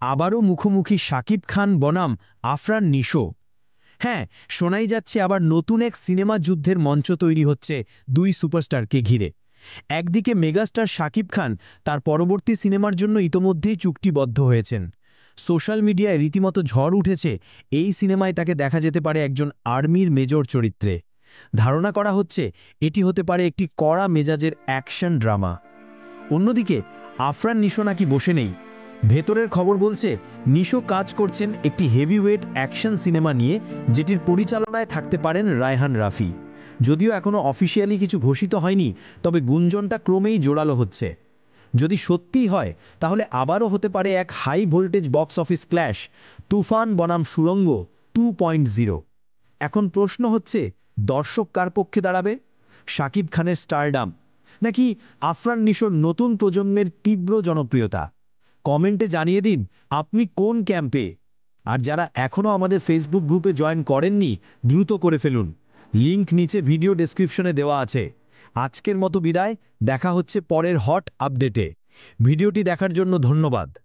আবারও মুখোমুখি শাকিব খান বনাম আফরান নিশো। হ্যাঁ, শোনাই যাচ্ছে আবার নতুন এক সিনেমা যুদ্ধের মঞ্চ তৈরি হচ্ছে দুই সুপারস্টারকে ঘিরে। একদিকে মেগাস্টার শাকিব খান তার পরবর্তী সিনেমার জন্য ইতোমধ্যেই চুক্তিবদ্ধ হয়েছেন। সোশ্যাল মিডিয়ায় রীতিমতো ঝড় উঠেছে, এই সিনেমায় তাকে দেখা যেতে পারে একজন আর্মির মেজর চরিত্রে। ধারণা করা হচ্ছে এটি হতে পারে একটি কড়া মেজাজের অ্যাকশন ড্রামা। অন্যদিকে আফরান নিশো নাকি বসে নেই। ভেতরের খবর বলছে নিশো কাজ করছেন একটি হেভিওয়েট অ্যাকশন সিনেমা নিয়ে, যেটির পরিচালনায় থাকতে পারেন রায়হান রাফি। যদিও এখনও অফিসিয়ালি কিছু ঘোষিত হয়নি, তবে গুঞ্জনটা ক্রমেই জোরালো হচ্ছে। যদি সত্যিই হয়, তাহলে আবারও হতে পারে এক high voltage box office clash, Toofan বনাম সুড়ঙ্গ 2.0। এখন প্রশ্ন হচ্ছে, দর্শক কার পক্ষে দাঁড়াবে? শাকিব খানের স্টারডাম নাকি আফরান নিশোর নতুন প্রজন্মের তীব্র জনপ্রিয়তা? কমেন্টে জানিয়ে দিন আপনি কোন ক্যাম্পে। আর যারা এখনও আমাদের ফেসবুক গ্রুপে জয়েন করেননি, দ্রুত করে ফেলুন। লিংক নিচে ভিডিও ডেসক্রিপশনে দেওয়া আছে। আজকের মতো বিদায়, দেখা হচ্ছে পরের হট আপডেটে। ভিডিওটি দেখার জন্য ধন্যবাদ।